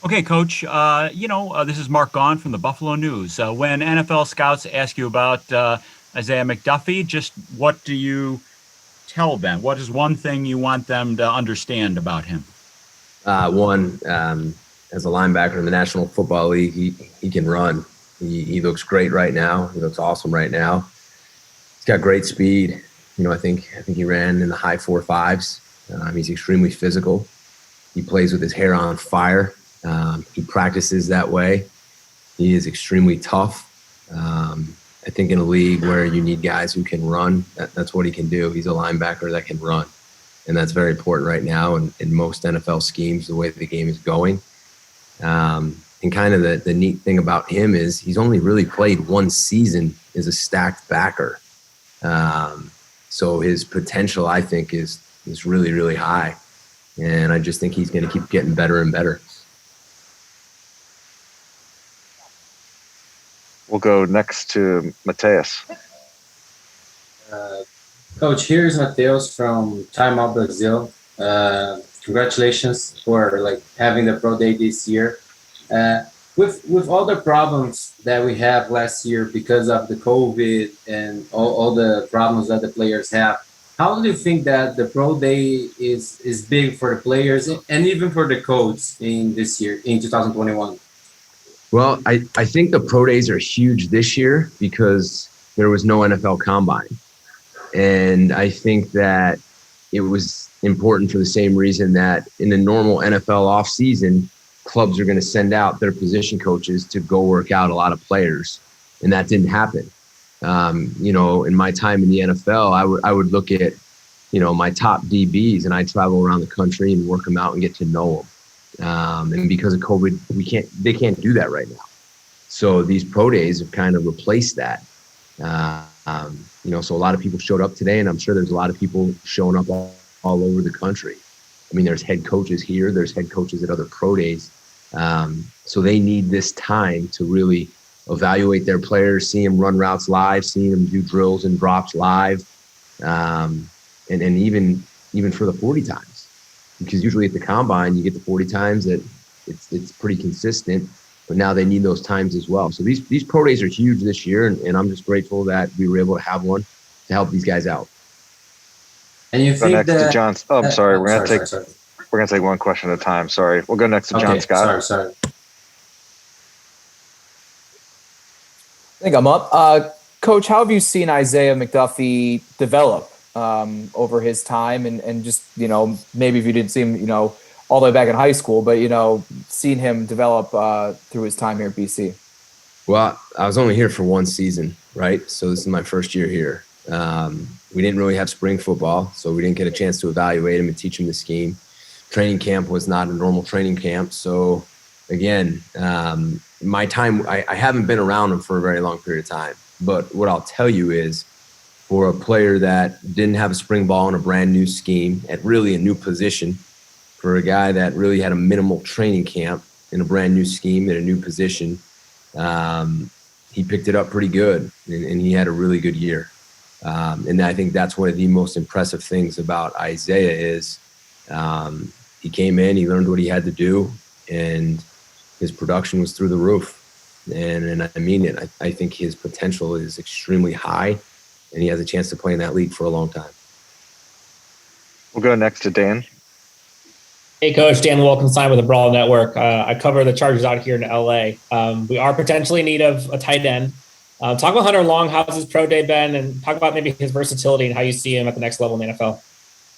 Okay, Coach. This is Mark Gahn from the Buffalo News. When NFL scouts ask you about Isaiah McDuffie, just what do you tell them? What is one thing you want them to understand about him? One, as a linebacker in the National Football League, he can run. He looks great right now. He looks awesome right now. He's got great speed. I think he ran in the high 4.5s. He's extremely physical. He plays with his hair on fire. He practices that way. He is extremely tough. I think in a league where you need guys who can run, that's what he can do. He's a linebacker that can run. And that's very important right now in most NFL schemes, the way the game is going. And kind of the neat thing about him is he's only really played one season as a stacked backer. So his potential, I think, is really, really high. And I just think he's going to keep getting better and better. We'll go next to Mateus. Uh, Coach, here's Mateus from Time Out Brazil. Congratulations for having the pro day this year. With all the problems that we have last year because of the COVID and all the problems that the players have, how do you think that the pro day is big for the players and even for the coach in this year in 2021? Well, I think the pro days are huge this year because there was no NFL combine. And I think that it was important for the same reason that in the normal NFL offseason, clubs are going to send out their position coaches to go work out a lot of players. And that didn't happen. In my time in the NFL, I would look at, my top DBs and I travel around the country and work them out and get to know them. And because of COVID, they can't do that right now. So these pro days have kind of replaced that. So a lot of people showed up today, and I'm sure there's a lot of people showing up all over the country. I mean, there's head coaches here, there's head coaches at other pro days. So they need this time to really evaluate their players, see them run routes live, seeing them do drills and drops live, and even for the 40 times. Because usually at the combine, you get the 40 times that it's pretty consistent, but now they need those times as well. So these pro days are huge this year, and I'm just grateful that we were able to have one to help these guys out. And you Go think next that? to John. Oh, I'm sorry. Sorry. We're gonna take one question at a time. Sorry. We'll go next to John Scott. Sorry. I think I'm up. Coach, how have you seen Isaiah McDuffie develop over his time? And just, maybe if you didn't see him, all the way back in high school, but, seen him develop through his time here at BC? Well, I was only here for one season, right? So this is my first year here. We didn't really have spring football, so we didn't get a chance to evaluate him and teach him the scheme. Training camp was not a normal training camp. So again, my time, I haven't been around him for a very long period of time. But what I'll tell you is, for a player that didn't have a spring ball in a brand new scheme at really a new position, for a guy that really had a minimal training camp in a brand new scheme at a new position, he picked it up pretty good, and he had a really good year. And I think that's one of the most impressive things about Isaiah is he came in, he learned what he had to do, and his production was through the roof. And I mean it. I think his potential is extremely high, and he has a chance to play in that league for a long time. We'll go next to Dan. Hey, Coach, Dan Wilkenstein with the Brawl Network. I cover the Chargers out here in LA. We are potentially in need of a tight end. Talk about Hunter Longhouse's pro day, Ben, and talk about maybe his versatility and how you see him at the next level in the NFL.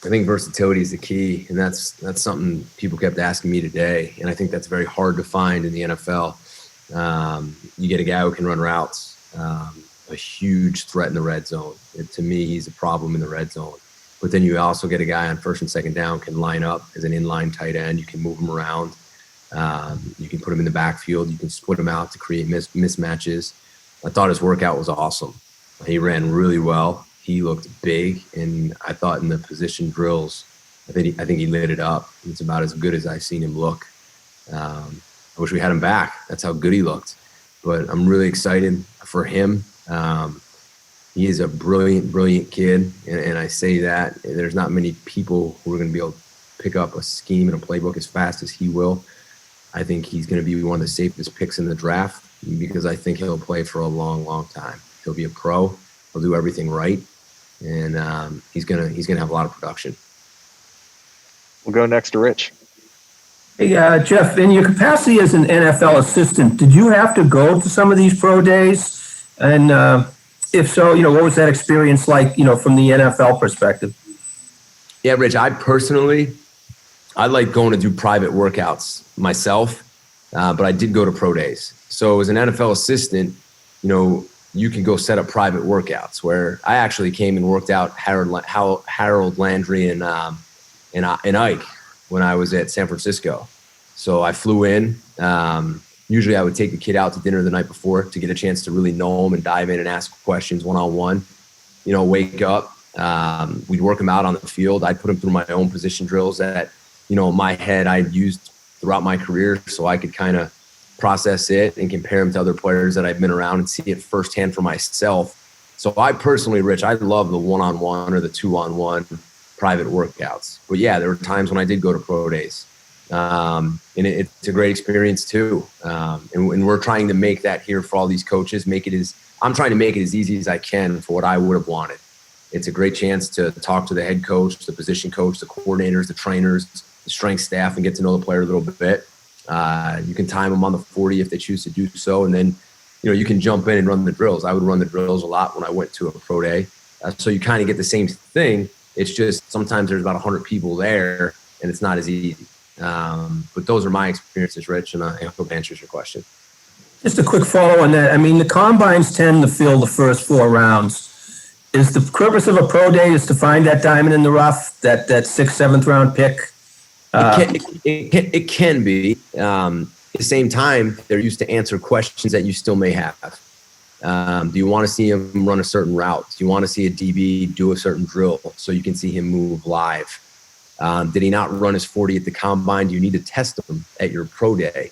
I think versatility is the key, and that's something people kept asking me today, and I think that's very hard to find in the NFL. You get a guy who can run routes, a huge threat in the red zone. To me, he's a problem in the red zone. But then you also get a guy on first and second down can line up as an inline tight end. You can move him around. You can put him in the backfield. You can split him out to create mismatches. I thought his workout was awesome. He ran really well. He looked big, and I thought in the position drills, I think he lit it up. It's about as good as I've seen him look. I wish we had him back. That's how good he looked. But I'm really excited for him. He is a brilliant, brilliant kid, and I say that there's not many people who are going to be able to pick up a scheme and a playbook as fast as he will. I think he's going to be one of the safest picks in the draft because I think he'll play for a long, long time. He'll be a pro. He'll do everything right, and he's gonna have a lot of production. We'll go next to Rich. Hey, Jeff, in your capacity as an NFL assistant, did you have to go to some of these pro days? And if so, what was that experience like, from the NFL perspective? Yeah, Rich, I like going to do private workouts myself, but I did go to pro days. So as an NFL assistant, you can go set up private workouts where I actually came and worked out Harold Landry and Ike when I was at San Francisco. So I flew in. Usually I would take the kid out to dinner the night before to get a chance to really know him and dive in and ask questions one-on-one. Wake up. We'd work him out on the field. I'd put him through my own position drills that, in my head I'd used throughout my career so I could kind of process it and compare him to other players that I've been around and see it firsthand for myself. So I personally, Rich, I love the one-on-one or the two-on-one private workouts. But yeah, there were times when I did go to pro days. And it's a great experience too. And we're trying to make that here for all these coaches, I'm trying to make it as easy as I can for what I would have wanted. It's a great chance to talk to the head coach, the position coach, the coordinators, the trainers, the strength staff, and get to know the player a little bit. You can time them on the 40 if they choose to do so. And then, you can jump in and run the drills. I would run the drills a lot when I went to a pro day. So you kind of get the same thing. It's just sometimes there's about 100 people there and it's not as easy. But those are my experiences, Rich, and I hope it answers your question. Just a quick follow on that. I mean, the combines tend to fill the first 4 rounds. Is the purpose of a pro day is to find that diamond in the rough, that 6th, 7th round pick? It can be. At the same time, they're used to answer questions that you still may have. Do you want to see him run a certain route? Do you want to see a DB do a certain drill so you can see him move live? Did he not run his 40 at the combine? Do you need to test him at your pro day?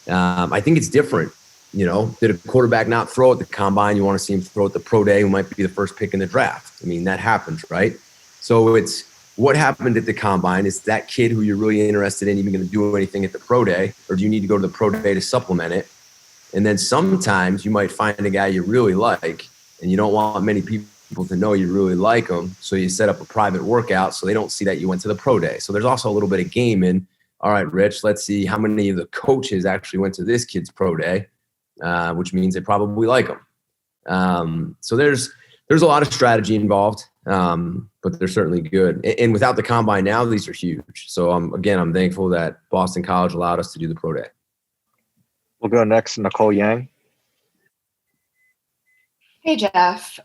I think it's different. Did a quarterback not throw at the combine? You want to see him throw at the pro day, who might be the first pick in the draft. I mean, that happens, right? So it's what happened at the combine. Is that kid who you're really interested in even going to do anything at the pro day? Or do you need to go to the pro day to supplement it? And then sometimes you might find a guy you really like, and you don't want many people to know you really like them. So you set up a private workout so they don't see that you went to the pro day. So there's also a little bit of game in, all right, Rich, let's see how many of the coaches actually went to this kid's pro day. Which means they probably like them. So there's a lot of strategy involved, but they're certainly good. And without the combine now, these are huge. So I'm thankful that Boston College allowed us to do the pro day. We'll go next to Nicole Yang. Hey, Jeff.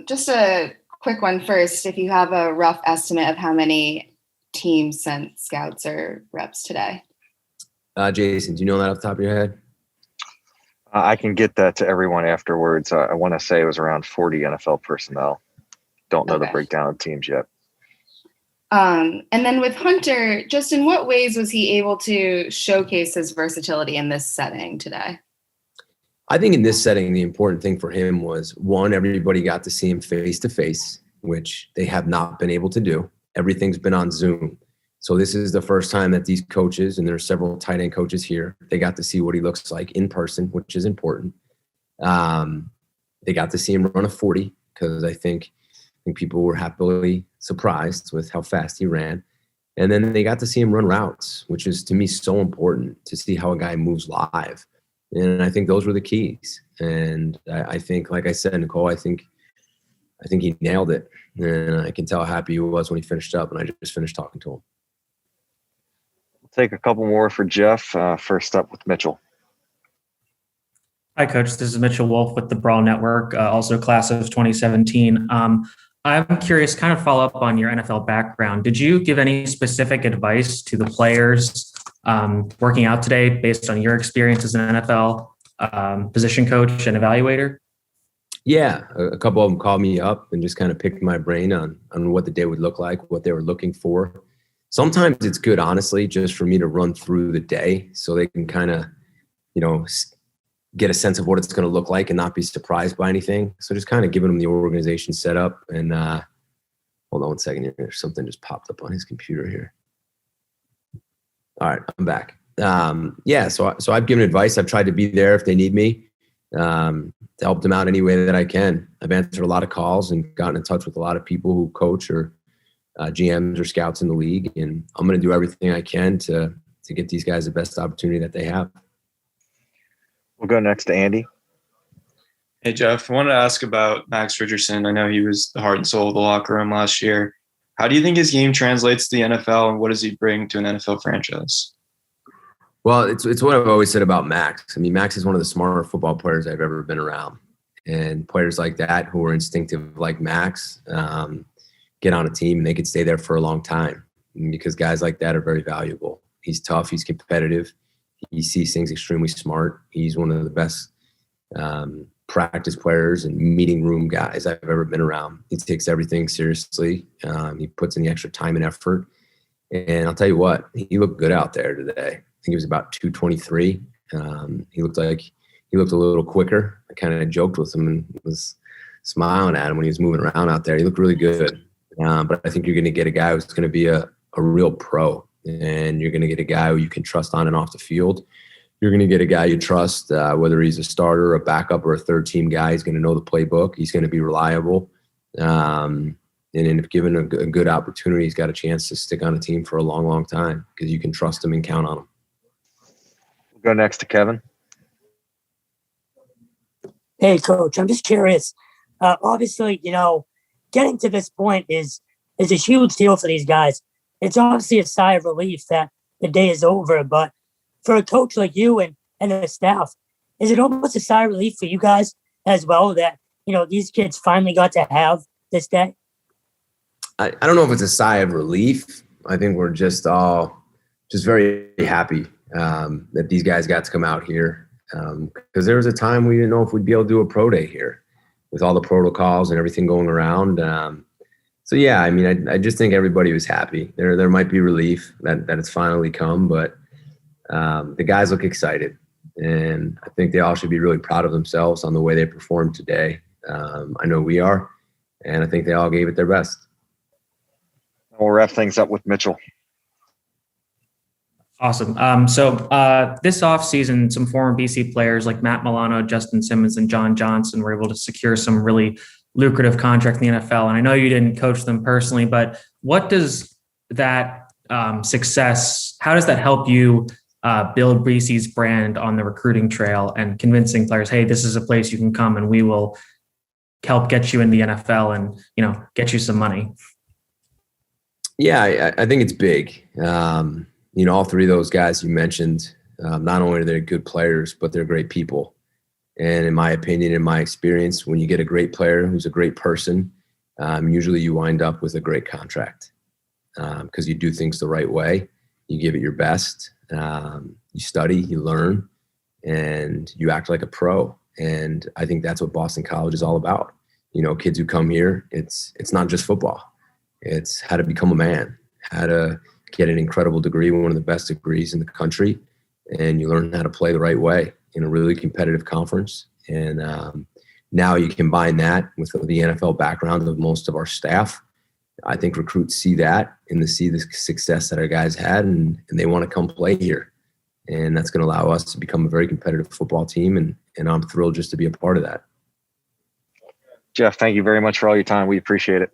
Just a quick one first. If you have a rough estimate of how many teams sent scouts or reps today. Jason, do you know that off the top of your head? I can get that to everyone afterwards. I want to say it was around 40 NFL personnel. Don't know the breakdown of teams yet. And then with Hunter, just in what ways was he able to showcase his versatility in this setting today? I think in this setting, the important thing for him was, one, everybody got to see him face to face, which they have not been able to do. Everything's been on Zoom. So this is the first time that these coaches, and there's several tight end coaches here, they got to see what he looks like in person, which is important. They got to see him run a 40 because I think people were happily surprised with how fast he ran. And then they got to see him run routes, which is to me so important to see how a guy moves live. And I think those were the keys. And I think, like I said, Nicole, I think he nailed it. And I can tell how happy he was when he finished up, and I just finished talking to him. Take a couple more for Jeff. First up with Mitchell. Hi, Coach. This is Mitchell Wolfe with the Brawl Network, also class of 2017. I'm curious, kind of follow up on your NFL background. Did you give any specific advice to the players working out today based on your experience as an NFL position coach and evaluator? Yeah, a couple of them called me up and just kind of picked my brain on what the day would look like, what they were looking for. Sometimes it's good, honestly, just for me to run through the day so they can kind of, get a sense of what it's going to look like and not be surprised by anything. So just kind of giving them the organization set up. And hold on one second here. Something just popped up on his computer here. All right, I'm back. So I've given advice. I've tried to be there if they need me, to help them out any way that I can. I've answered a lot of calls and gotten in touch with a lot of people who coach or GMs or scouts in the league, and I'm going to do everything I can to get these guys the best opportunity that they have. We'll go next to Andy. Hey, Jeff, I wanted to ask about Max Richardson. I know he was the heart and soul of the locker room last year. How do you think his game translates to the NFL, and what does he bring to an NFL franchise? Well, it's what I've always said about Max. I mean, Max is one of the smarter football players I've ever been around. And players like that who are instinctive like Max get on a team and they could stay there for a long time, because guys like that are very valuable. He's tough. He's competitive. He sees things extremely smart. He's one of the best practice players and meeting room guys I've ever been around. He takes everything seriously. He puts in the extra time and effort. And I'll tell you what, he looked good out there today. I think he was about 223. He looked a little quicker. I kind of joked with him and was smiling at him when he was moving around out there. He looked really good. But I think you're going to get a guy who's going to be a real pro, and you're going to get a guy who you can trust on and off the field. You're going to get a guy you trust, whether he's a starter, a backup, or a third-team guy. He's going to know the playbook. He's going to be reliable. And if given a good opportunity, he's got a chance to stick on a team for a long, long time, because you can trust him and count on him. We'll go next to Kevin. Hey, Coach, I'm just curious. Obviously, getting to this point is a huge deal for these guys. It's obviously a sigh of relief that the day is over, but for a coach like you and the staff, is it almost a sigh of relief for you guys as well that, these kids finally got to have this day? I don't know if it's a sigh of relief. I think we're just all very happy that these guys got to come out here, because there was a time we didn't know if we'd be able to do a pro day here with all the protocols and everything going around. So yeah, I mean, I just think everybody was happy. There might be relief that it's finally come, but the guys look excited, and I think they all should be really proud of themselves on the way they performed today. I know we are, and I think they all gave it their best. We'll wrap things up with Mitchell. Awesome. So this offseason, some former BC players like Matt Milano, Justin Simmons, and John Johnson were able to secure some really lucrative contracts in the NFL. And I know you didn't coach them personally, but what does that success, how does that help you build BC's brand on the recruiting trail and convincing players, hey, this is a place you can come and we will help get you in the NFL and, get you some money? Yeah, I think it's big. All three of those guys you mentioned, not only are they good players, but they're great people. And in my opinion, in my experience, when you get a great player who's a great person, usually you wind up with a great contract, because you do things the right way. You give it your best. You study, you learn, and you act like a pro. And I think that's what Boston College is all about. Kids who come here, it's not just football. It's how to become a man, how to get an incredible degree, one of the best degrees in the country, and you learn how to play the right way in a really competitive conference. And now you combine that with the NFL background of most of our staff. I think recruits see that and see the success that our guys had, and they want to come play here. And that's going to allow us to become a very competitive football team, and I'm thrilled just to be a part of that. Jeff, thank you very much for all your time. We appreciate it.